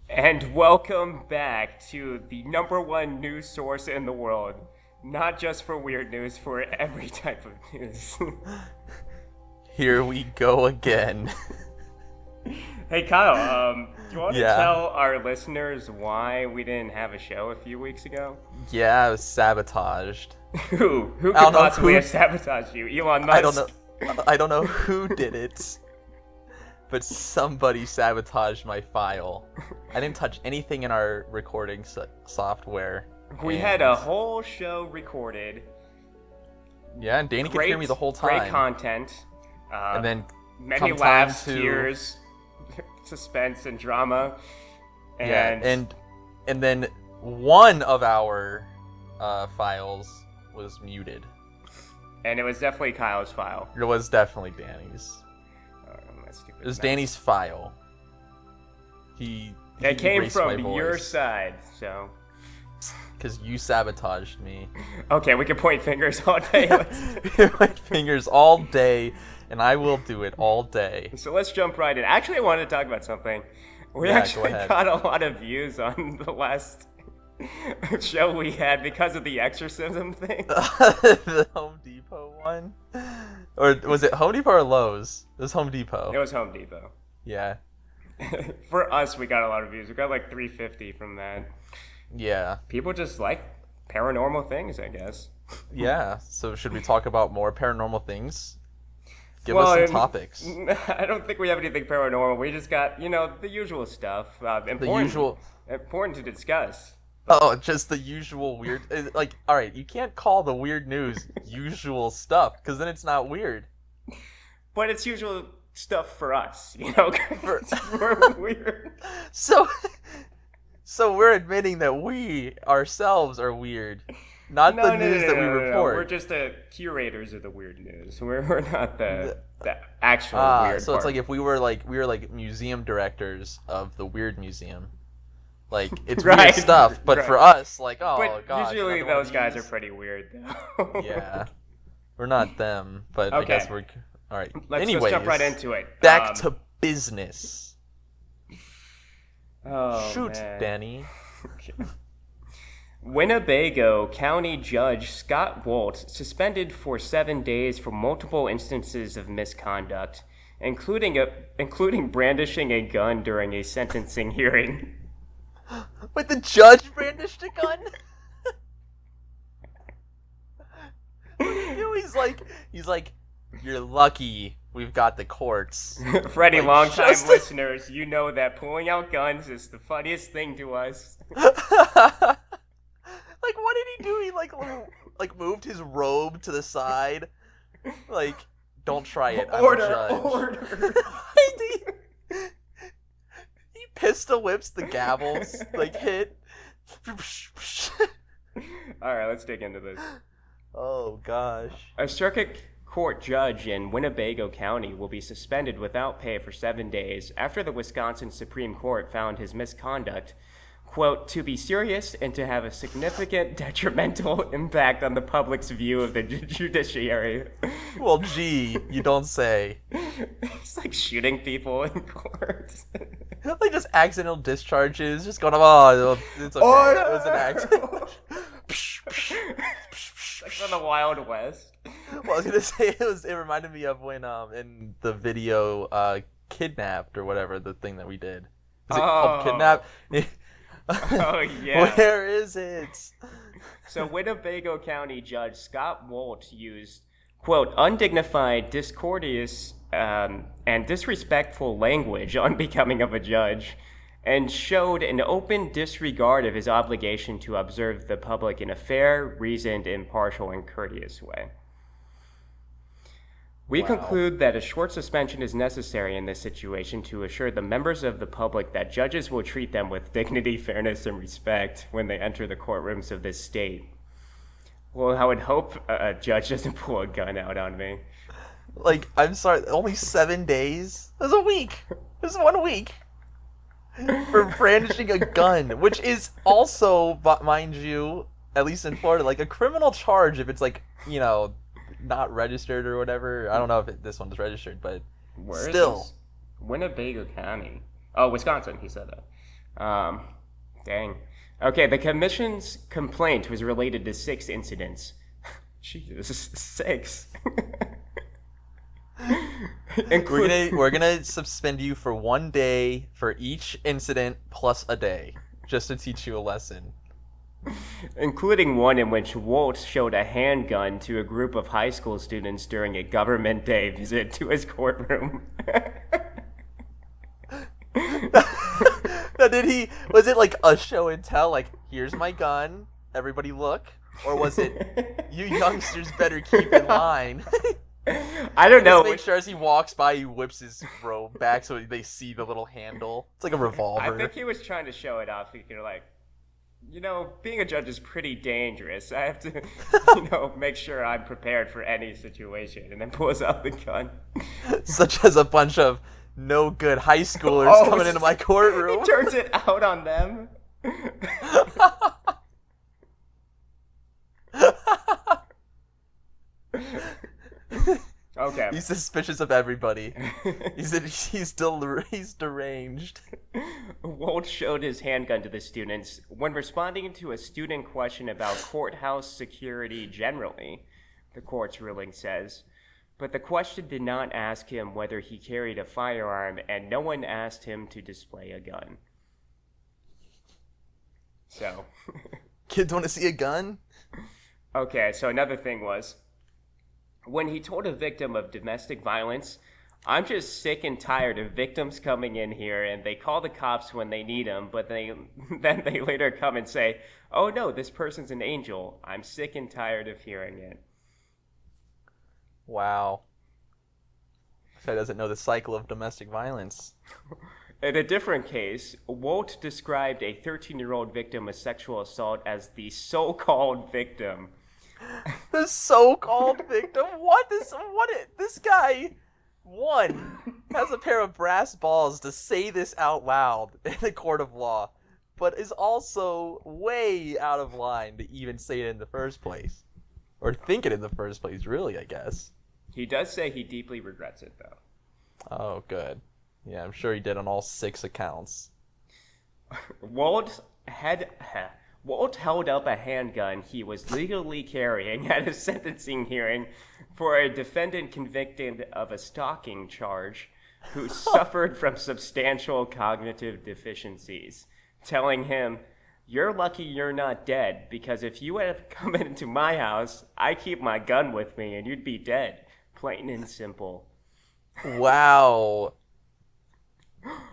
And welcome back to the number one news source in the world. Not just for weird news, for every type of news. Here we go again. Hey Kyle, do you want to Yeah. tell our listeners why we didn't have a show a few weeks ago? Yeah, I was sabotaged. Who could I don't know possibly who- have sabotaged you? Elon Musk? I don't know who did it, but somebody sabotaged my file. I didn't touch anything in our recording software. We had a whole show recorded. Yeah, and Danny could hear me the whole time. Great content. And then many come time laughs, to- tears, suspense, and drama. yeah, and then one of our files was muted. And it was definitely Kyle's file. It was definitely Danny's. My stupid It was mouse. Danny's file. It came erased my from your voice. side, so. Because you sabotaged me. Okay, we can point fingers all day. My fingers all day, and I will do it all day. So let's jump right in. Actually, I wanted to talk about something. We Yeah, go actually ahead. got a lot of views on the last show we had because of the exorcism thing. The Home Depot one? Or was it Home Depot or Lowe's? It was Home Depot. It was Home Depot. Yeah. For us, we got a lot of views. We got like 350 from that. Yeah. People just like paranormal things, I guess. Yeah. So should we talk about more paranormal things? Give Well, us some topics. I don't think we have anything paranormal. We just got, the usual stuff. Important to discuss. Oh, just the usual weird... Like, alright, you can't call the weird news usual stuff, because then it's not weird. But it's usual stuff for us, 'cause we're weird. So we're admitting that we ourselves are weird, not the news that we report. We're just the curators of the weird news. We're not the actual weird so it's part. like if we were like museum directors of the weird museum. Like it's Right, weird stuff, but right. for us, like But gosh, usually another one of those guys are these. pretty weird, though. Yeah, we're not them, but I Okay. guess we're all right. Let's Anyways, jump right into it. back to business. Oh, Shoot, man. Danny. Winnebago County Judge Scott Wolt suspended for 7 days for multiple instances of misconduct, including brandishing a gun during a sentencing hearing. Wait, the judge brandished a gun? What do you do? He's like, you're lucky we've got the courts. For any Like, longtime just- listeners, you know that pulling out guns is the funniest thing to us. Like, what did he do? He like moved his robe to the side. Like, don't try it. I'm a judge. Order. He pistol whips the gavels. Like, hit. All right, let's dig into this. Oh gosh. A circuit court judge in Winnebago County will be suspended without pay for 7 days after the Wisconsin Supreme Court found his misconduct, quote, to be serious and to have a significant detrimental impact on the public's view of the judiciary. Well, gee, you don't say. It's like shooting people in court. Like just accidental discharges, just going, oh, it's okay. Order! It was an accident. Like from the Wild West. Well, I was gonna say it reminded me of when in the video Kidnapped or whatever, the thing that we did. Is it called Kidnap? Oh, yeah. Where is it? So Winnebago County Judge Scott Wolt used, quote, undignified, discourteous, and disrespectful language on becoming of a judge, and showed an open disregard of his obligation to observe the public in a fair, reasoned, impartial, and courteous way. We Wow. conclude that a short suspension is necessary in this situation to assure the members of the public that judges will treat them with dignity, fairness, and respect when they enter the courtrooms of this state. Well, I would hope a judge doesn't pull a gun out on me. Like, I'm sorry, only 7 days? It was a week. It was 1 week. For brandishing a gun, which is also, mind you, at least in Florida, like a criminal charge if it's like, not registered or whatever. I don't know if this one's registered, but Where is still. this? Winnebago County. Oh, Wisconsin, he said that. Um, dang. Okay, the commission's complaint was related to 6 incidents. Jesus, 6. We're gonna suspend you for 1 day for each incident plus a day, just to teach you a lesson. Including one in which Walt showed a handgun to a group of high school students during a government day visit to his courtroom. Now, was it like a show and tell, like, here's my gun, everybody look? Or was it, you youngsters better keep in line? I don't know. Just make sure as he walks by, he whips his robe back so they see the little handle. It's like a revolver. I think he was trying to show it off. You're like, being a judge is pretty dangerous. I have to, make sure I'm prepared for any situation. And then pulls out the gun. Such as a bunch of no good high schoolers coming into my courtroom. He turns it out on them. Okay. He's suspicious of everybody. He's deranged. Walt showed his handgun to the students when responding to a student question about courthouse security generally, the court's ruling says. But the question did not ask him whether he carried a firearm, and no one asked him to display a gun. So. Kids want to see a gun? Okay, so another thing was, when he told a victim of domestic violence, I'm just sick and tired of victims coming in here and they call the cops when they need them, but then they later come and say, oh no, this person's an angel. I'm sick and tired of hearing it. Wow. This guy doesn't know the cycle of domestic violence. In a different case, Walt described a 13-year-old victim of sexual assault as the so-called victim. The so-called victim? This guy, one, has a pair of brass balls to say this out loud in the court of law, but is also way out of line to even say it in the first place. Or think it in the first place, really, I guess. He does say he deeply regrets it, though. Oh, good. Yeah, I'm sure he did on all 6 accounts. Walt held up a handgun he was legally carrying at a sentencing hearing for a defendant convicted of a stalking charge who suffered from substantial cognitive deficiencies, telling him, you're lucky you're not dead, because if you had come into my house, I keep my gun with me and you'd be dead. Plain and simple. Wow.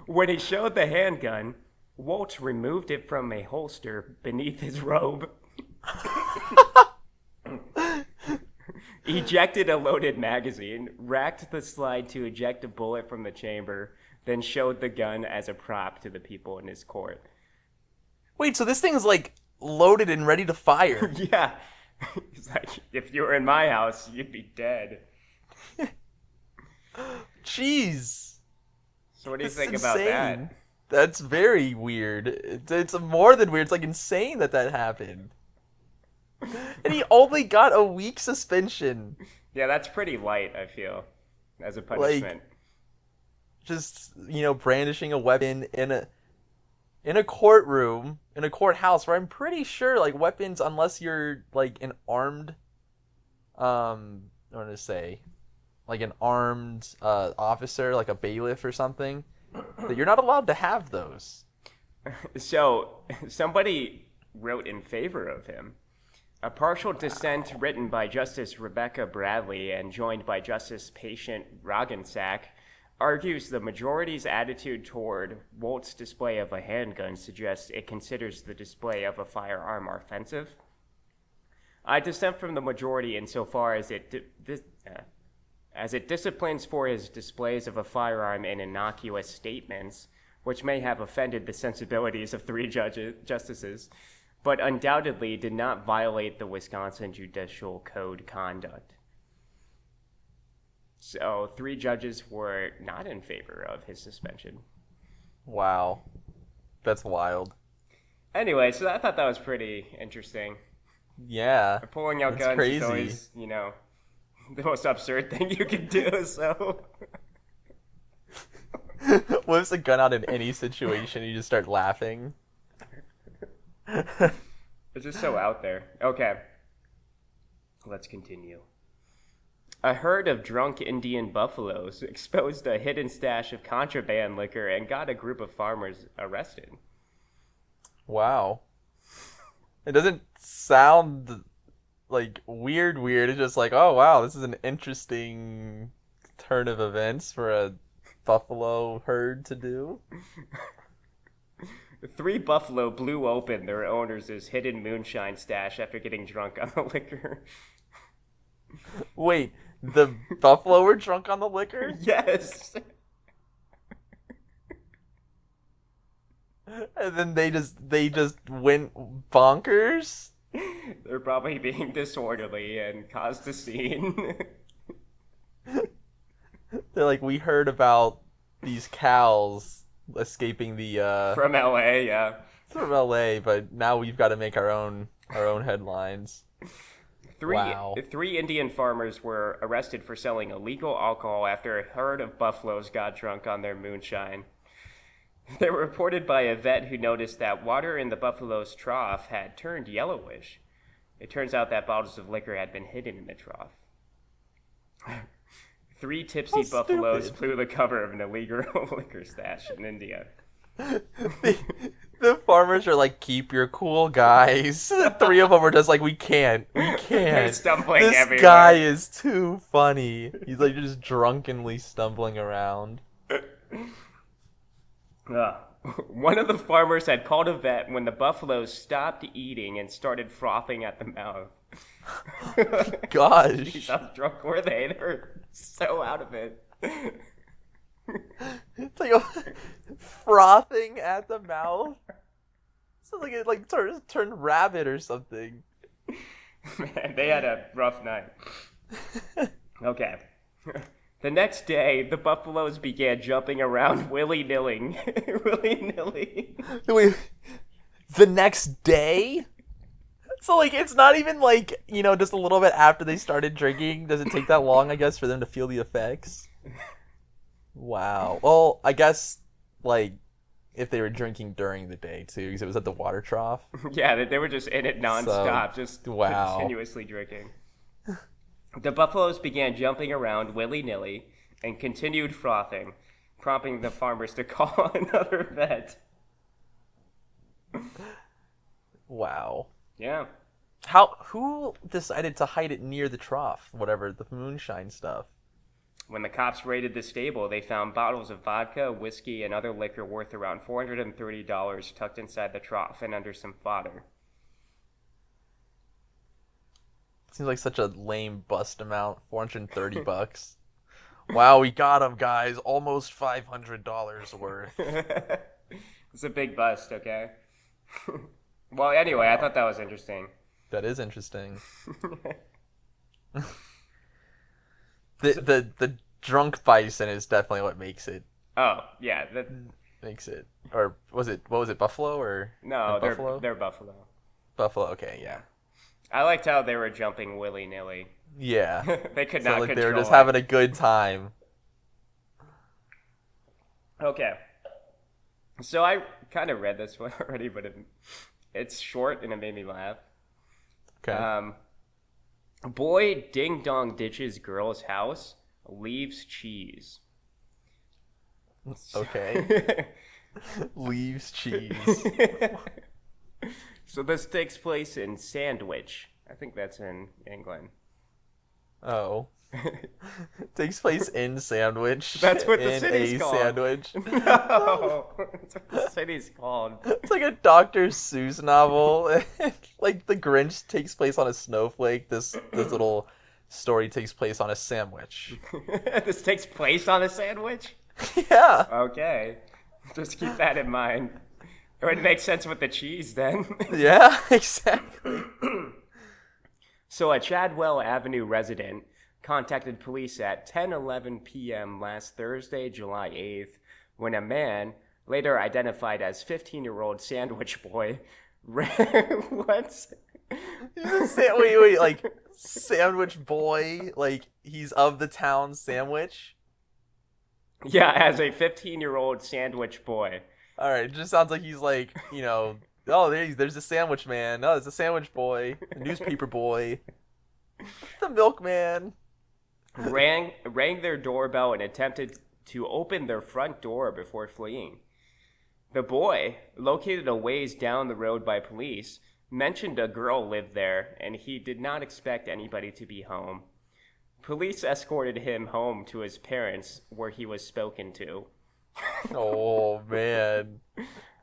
When he showed the handgun, Walt removed it from a holster beneath his robe, ejected a loaded magazine, racked the slide to eject a bullet from the chamber, then showed the gun as a prop to the people in his court. Wait, so this thing's like loaded and ready to fire? Yeah. He's like, if you were in my house, you'd be dead. Jeez. So what do you think about that? That's very weird. It's more than weird. It's like insane that happened. And he only got a week suspension. Yeah, that's pretty light, I feel, as a punishment. Like, just, brandishing a weapon in a courtroom, in a courthouse, where I'm pretty sure, like, weapons, unless you're, like, an armed, like an armed officer, like a bailiff or something, that you're not allowed to have those. So, somebody wrote in favor of him. A partial dissent written by Justice Rebecca Bradley and joined by Justice Patient Roggensack argues the majority's attitude toward Walt's display of a handgun suggests it considers the display of a firearm offensive. I dissent from the majority insofar as it disciplines for his displays of a firearm in innocuous statements, which may have offended the sensibilities of 3 justices, but undoubtedly did not violate the Wisconsin Judicial Code conduct. So 3 judges were not in favor of his suspension. Wow. That's wild. Anyway, so I thought that was pretty interesting. Yeah. Pulling out that's guns crazy. is always, the most absurd thing you can do, so... Whips a gun out in any situation, you just start laughing. It's just so out there. Okay. Let's continue. A herd of drunk Indian buffaloes exposed a hidden stash of contraband liquor and got a group of farmers arrested. Wow. It doesn't sound like weird. It's just like, oh wow, this is an interesting turn of events for a buffalo herd to do. 3 buffalo blew open their owners' hidden moonshine stash after getting drunk on the liquor. Wait, the buffalo were drunk on the liquor? Yes. And then they just went bonkers? They're probably being disorderly and caused a scene. They're like, we heard about these cows escaping the From LA, yeah. from LA, but now we've got to make our own headlines. Three Indian farmers were arrested for selling illegal alcohol after a herd of buffaloes got drunk on their moonshine. They were reported by a vet who noticed that water in the buffalo's trough had turned yellowish. It turns out that bottles of liquor had been hidden in the trough. 3 tipsy buffaloes blew the cover of an illegal liquor stash in India. The farmers are like, keep your cool, guys. The 3 of them are just like, we can't. They're stumbling This everywhere. guy is too funny. He's like just drunkenly stumbling around. One of the farmers had called a vet when the buffaloes stopped eating and started frothing at the mouth. Gosh. Jeez, how drunk were they? They were so out of it. It's like frothing at the mouth. Sounds like it like turned rabbit or something. Man, they had a rough night. Okay. The next day, the buffaloes began jumping around willy-nilly. Willy-nilly. Wait, the next day? So, like, it's not even, like, you know, just a little bit after they started drinking. Does it take that long, I guess, for them to feel the effects? Wow. Well, I guess, like, if they were drinking during the day, too, because it was at the water trough. Yeah, they were just in it nonstop, just continuously drinking. The buffaloes began jumping around willy-nilly and continued frothing, prompting the farmers to call another vet. Wow. Yeah. Who decided to hide it near the trough? Whatever, the moonshine stuff. When the cops raided the stable, they found bottles of vodka, whiskey, and other liquor worth around $430 tucked inside the trough and under some fodder. Seems like such a lame bust amount. $430. Wow, we got him, guys. Almost $500 worth. It's a big bust, okay? Well, anyway, I thought that was interesting. That is interesting. The drunk bison is definitely what makes it. Oh, yeah. Makes it. Or what was it, buffalo or No, buffalo? they're buffalo. Buffalo, okay, yeah. I liked how they were jumping willy-nilly. Yeah. They could not control they were just it. having a good time. Okay. So I kind of read this one already, but it's short and it made me laugh. Okay. Boy ding-dong ditches girl's house, leaves cheese. Okay. Leaves cheese. So this takes place in Sandwich. I think that's in England. Oh. Takes place in Sandwich. That's what the city's called. Sandwich. No, that's what the city's called. It's like a Dr. Seuss novel. Like the Grinch takes place on a snowflake. This little story takes place on a sandwich. This takes place on a sandwich? Yeah. Okay. Just keep that in mind. It would make sense with the cheese then. Yeah, exactly. So a Chadwell Avenue resident contacted police at 10:11 p.m. last Thursday, July 8th, when a man, later identified as 15-year-old Sandwich Boy, what? Wait, like Sandwich Boy, like he's of the town Sandwich? Yeah, as a 15-year-old sandwich boy. All right, it just sounds like he's like, oh, there's a sandwich man. Oh, there's a sandwich boy, a newspaper boy, the milkman. Rang their doorbell and attempted to open their front door before fleeing. The boy, located a ways down the road by police, mentioned a girl lived there, and he did not expect anybody to be home. Police escorted him home to his parents, where he was spoken to. Oh, man.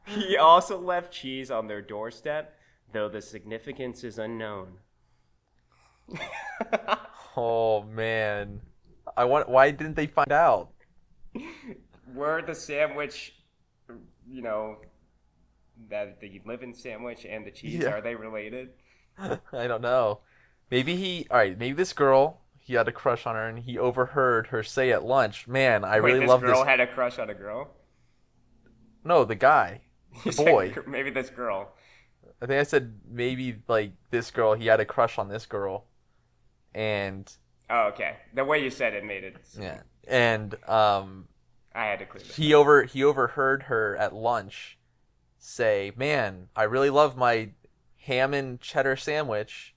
He also left cheese on their doorstep, though the significance is unknown. Oh, man. Why didn't they find out? Were the sandwich, that the live-in sandwich and the cheese, are they related? I don't know. Maybe this girl, he had a crush on her, and he overheard her say at lunch, "Man, I really love this." This girl had a crush on a girl? No, the guy. The boy. Maybe this girl. I think I said maybe, like, this girl, he had a crush on this girl. And... Oh, okay. The way you said it made it... Yeah. And, I had to clear that. He overheard her at lunch say, "Man, I really love my ham and cheddar sandwich."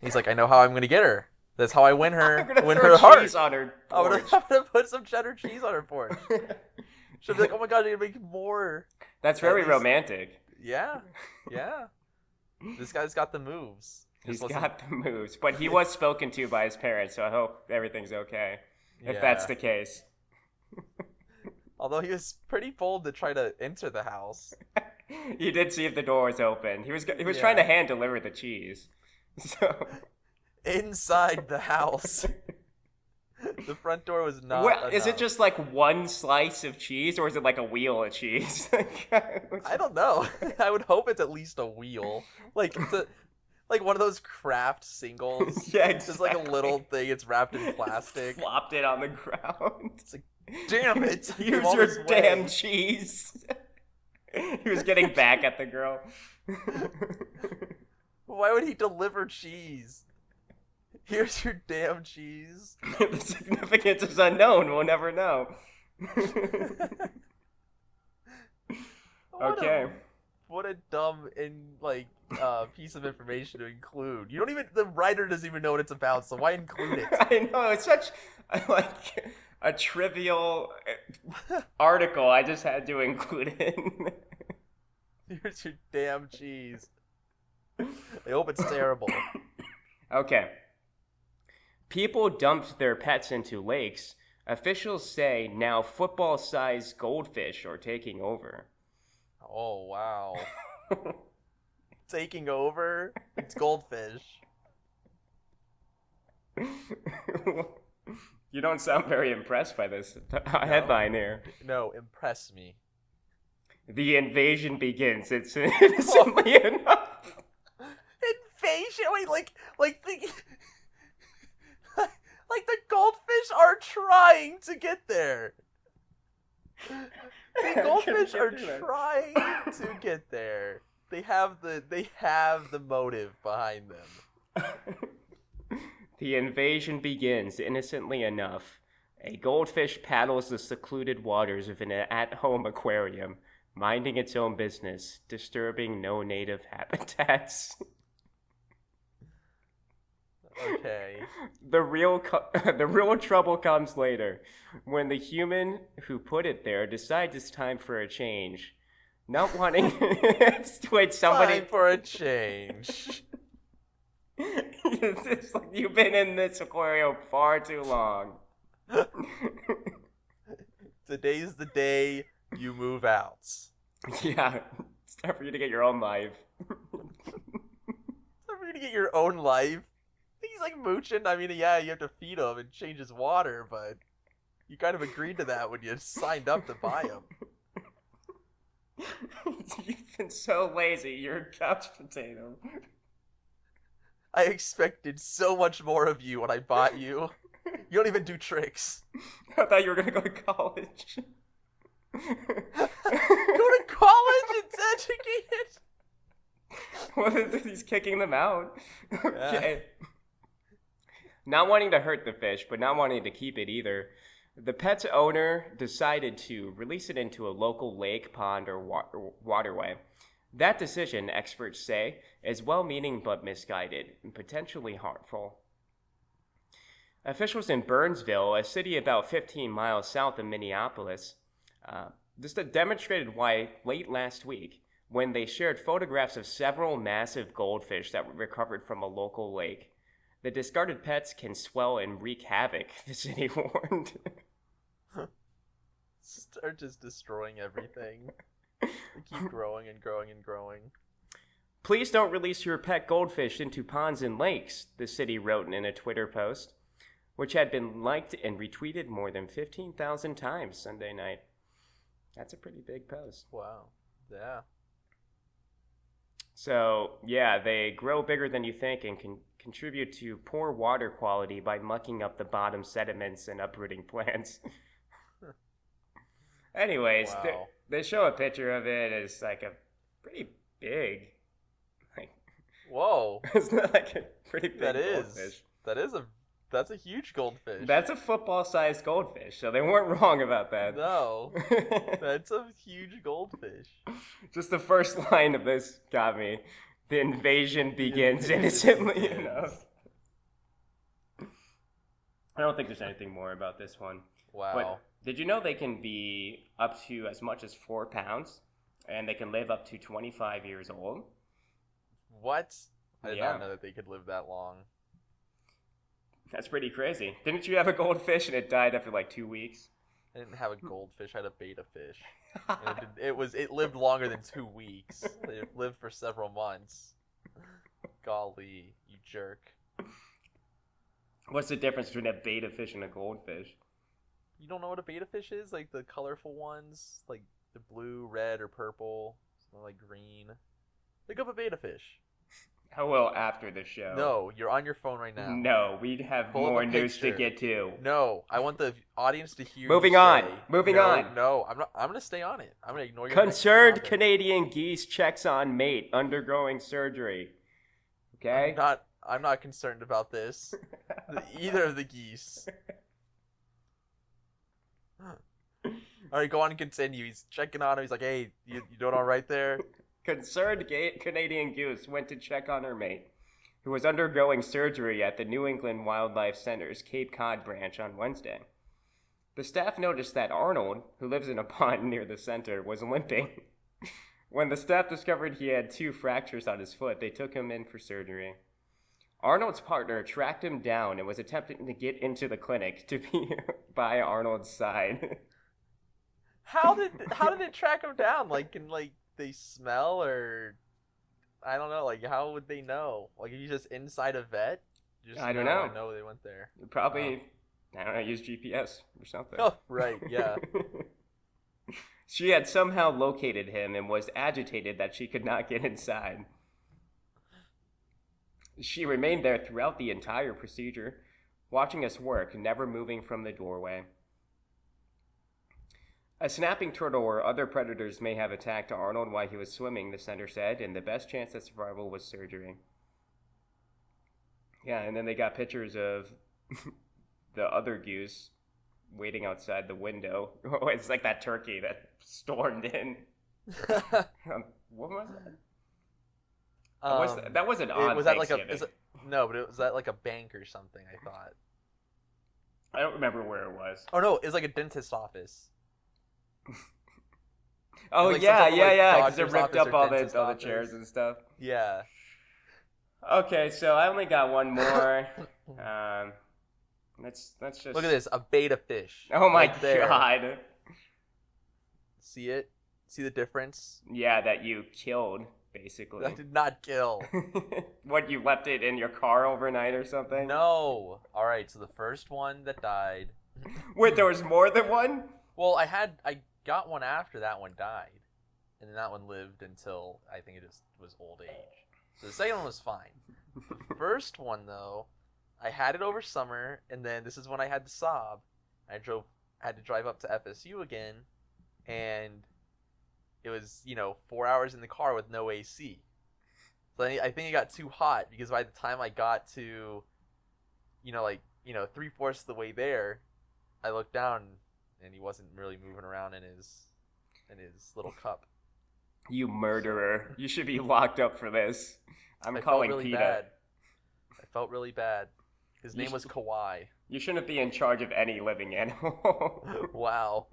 He's like, "I know how I'm going to get her. That's how I win her, her heart. Cheese on her I'm gonna put some cheddar cheese on her porch." She'll be like, "Oh my god, you're gonna make more." That's very romantic. Yeah. This guy's got the moves. He's got the moves, but he was spoken to by his parents, so I hope everything's okay. If that's the case. Although he was pretty bold to try to enter the house. He did see if the door was open. He was trying to hand deliver the cheese. So inside the house. The front door was not enough. Is it just like one slice of cheese, or is it like a wheel of cheese? I don't know. I would hope it's at least a wheel. Like one of those craft singles. Yeah, exactly. It's just like a little thing. It's wrapped in plastic. Flopped it on the ground. It's like, damn it! Here's your damn cheese. He was getting back at the girl. Why would he deliver cheese? Here's your damn cheese. The significance is unknown. We'll never know. Okay. What a dumb piece of information to include. The writer doesn't even know what it's about, so why include it? I know, it's such a trivial article. I just had to include it. Here's your damn cheese. I hope it's terrible. Okay. People dumped their pets into lakes. Officials say now football-sized goldfish are taking over. Oh, wow. Taking over? It's goldfish. You don't sound very impressed by this headline here. No, impress me. The invasion begins. It's innocently enough. Invasion? Wait, like the goldfish are trying to get there. The goldfish are trying to get there. They have the motive behind them. The invasion begins innocently enough. A goldfish paddles the secluded waters of an at-home aquarium, minding its own business, disturbing no native habitats. Okay. The real trouble comes later, when the human who put it there decides it's time for a change. Not wanting wait, somebody time for a change. It's like you've been in this aquarium far too long. Today's the day you move out. Yeah, it's time for you to get your own life. It's time for you to get your own life. He's like mooching. I mean, yeah, you have to feed him and change his water, but you kind of agreed to that when you signed up to buy him. You've been so lazy. You're a couch potato. I expected so much more of you when I bought you. You don't even do tricks. I thought you were gonna go to college. Go to college and educate it? Well, he's kicking them out. Okay. Not wanting to hurt the fish, but not wanting to keep it either, The pet's owner decided to release it into a local lake, pond, or waterway. That decision, experts say, is well-meaning but misguided and potentially harmful. Officials in Burnsville, a city about 15 miles south of Minneapolis, just demonstrated why late last week when they shared photographs of several massive goldfish that were recovered from a local lake. The discarded pets can swell and wreak havoc, the city warned. Start just destroying everything. They keep growing and growing and growing. Please don't release your pet goldfish into ponds and lakes, the city wrote in a Twitter post, which had been liked and retweeted more than 15,000 times Sunday night. That's a pretty big post. Wow. Yeah. So, yeah, they grow bigger than you think and can contribute to poor water quality by mucking up the bottom sediments and uprooting plants. Anyways, wow. they show a picture of it as like a pretty big, like, whoa. Isn't that like a pretty big goldfish? That's a huge goldfish. That's a football-sized goldfish, so they weren't wrong about that. No, that's a huge goldfish. Just the first line of this got me. The invasion begins innocently enough. I don't think there's anything more about this one. Wow. But did you know they can be up to as much as 4 pounds, and they can live up to 25 years old? What? I did not know that they could live that long. That's pretty crazy. Didn't you have a goldfish and it died after like 2 weeks? I didn't have a goldfish. I had a betta fish. It lived longer than 2 weeks. It lived for several months. Golly, you jerk. What's the difference between a betta fish and a goldfish? You don't know what a betta fish is? Like the colorful ones? Like the blue, red, or purple? Something like green. Look up a betta fish. I will after the show. No, you're on your phone right now. No, we'd have more news to get to. No, I want the audience to hear. Moving on. No, I'm not. I'm gonna stay on it. I'm gonna ignore your. Concerned Canadian geese checks on mate undergoing surgery. Okay. I'm not concerned about this. Either of the geese. All right, go on and continue. He's checking on him. He's like, "Hey, you doing all right there?" Concerned Canadian goose went to check on her mate, who was undergoing surgery at the New England Wildlife Center's Cape Cod branch on Wednesday. The staff noticed that Arnold, who lives in a pond near the center, was limping. When the staff discovered he had 2 fractures on his foot, they took him in for surgery. Arnold's partner tracked him down and was attempting to get into the clinic to be by Arnold's side. How did it track him down? Can they smell, or I don't know, how would they know? Are you just inside a vet? I don't know. I know they went there. Probably, I don't know, use GPS or something. Oh, right, yeah. She had somehow located him and was agitated that she could not get inside. She remained there throughout the entire procedure, watching us work, never moving from the doorway. A snapping turtle or other predators may have attacked Arnold while he was swimming, the center said, and the best chance of survival was surgery. Yeah, and then they got pictures of the other goose waiting outside the window. Oh, it's like that turkey that stormed in. What was that? That wasn't on Thanksgiving. But was that like a bank or something, I thought. I don't remember where it was. Oh, no, it's like a dentist's office. Oh, yeah, because they ripped up all the chairs and stuff. Yeah. Okay, so I only got one more. Let's just look at this, a betta fish. Oh my god! See it? See the difference? Yeah, that you killed, basically. I did not kill. What, you left it in your car overnight or something? No. All right, so the first one that died. Wait, there was more than one? Well, I got one after that one died, and then that one lived until I think it just was old age. So the second one was fine. The first one, though, I had it over summer, and then this is when I had the sob. I had to drive up to FSU again, and it was 4 hours in the car with no AC. So I think it got too hot because by the time I got to, 3/4 of the way there, I looked down, and he wasn't really moving around in his little cup. You murderer. You should be locked up for this. I'm I calling felt really PETA. bad. I felt really bad. His name was Kawhi. You shouldn't be in charge of any living animal. Wow.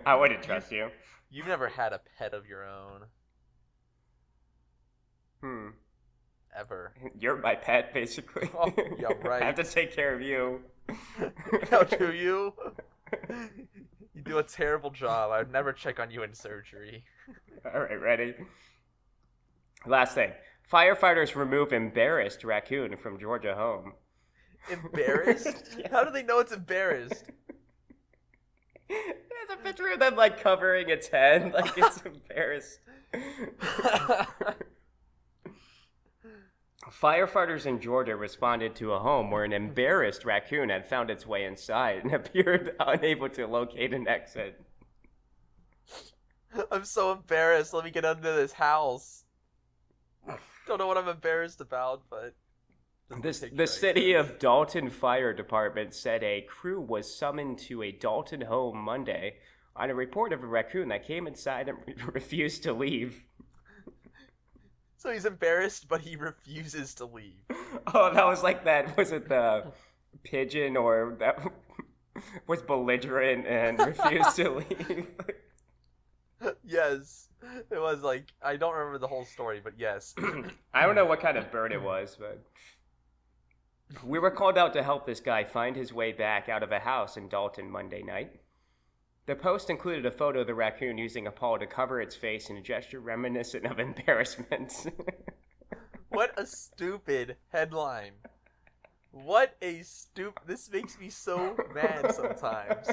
I wouldn't trust you. You've never had a pet of your own. Ever. You're my pet, basically. Oh, yeah, right. I have to take care of you. How do you? You do a terrible job. I would never check on you in surgery. Alright, ready? Last thing. Firefighters remove embarrassed raccoon from Georgia home. Embarrassed? Yeah. How do they know it's embarrassed? There's a picture of them, like, covering its head, like it's embarrassed. Firefighters in Georgia responded to a home where an embarrassed raccoon had found its way inside and appeared unable to locate an exit. I'm so embarrassed. Let me get under this house. Don't know what I'm embarrassed about, but... The city of Dalton Fire Department said a crew was summoned to a Dalton home Monday on a report of a raccoon that came inside and refused to leave. So he's embarrassed, but he refuses to leave. Oh, that was like that. Was it the pigeon or that was belligerent and refused to leave? Yes. It was like, I don't remember the whole story, but yes. I don't know what kind of bird it was, but we were called out to help this guy find his way back out of a house in Dalton Monday night. The post included a photo of the raccoon using a paw to cover its face in a gesture reminiscent of embarrassment. What a stupid headline. What a This makes me so mad sometimes.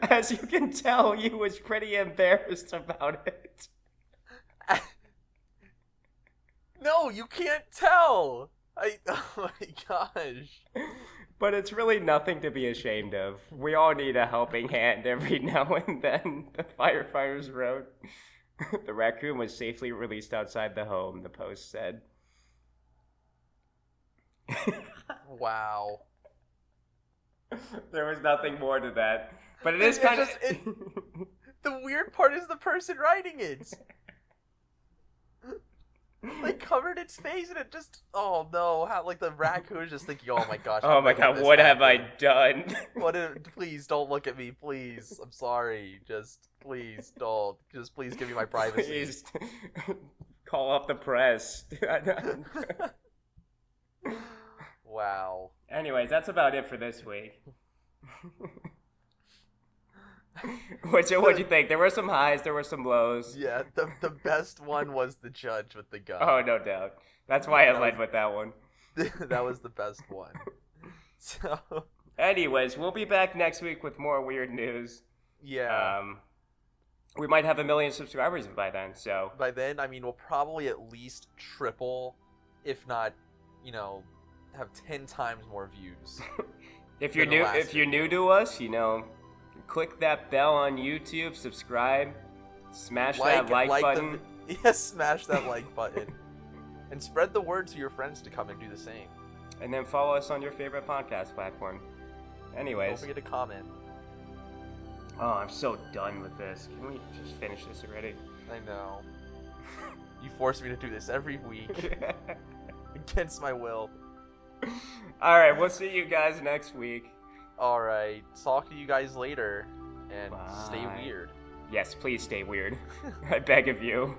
As you can tell, he was pretty embarrassed about it. No, you can't tell. Oh my gosh. But it's really nothing to be ashamed of. We all need a helping hand every now and then, the firefighters wrote. The raccoon was safely released outside the home, the post said. Wow. There was nothing more to that. But it is kind of... The weird part is the person writing it. Like, covered its face and it just... Oh, no. How, like, the raccoon is just thinking, oh, my gosh. Oh, my God. What have I done? Please don't look at me, please. I'm sorry. Just, please don't. Just please give me my privacy. Please. Call up the press. Wow. Anyways, that's about it for this week. What'd you think? There were some highs, there were some lows. Yeah, the best one was the judge with the gun. Oh, no doubt. That's why I led with that one. That was the best one. So, anyways, we'll be back next week with more weird news. Yeah. We might have 1 million subscribers by then, so... By then, I mean, we'll probably at least triple, if not, have 10 times more views. If you're new to us, click that bell on YouTube, subscribe, smash that like button. Yes, smash that like button. And spread the word to your friends to come and do the same. And then follow us on your favorite podcast platform. Anyways. Don't forget to comment. Oh, I'm so done with this. Can we just finish this already? I know. You force me to do this every week. Against my will. Alright, we'll see you guys next week. Alright, talk to you guys later. And Bye. Stay weird. Yes, please stay weird. I beg of you.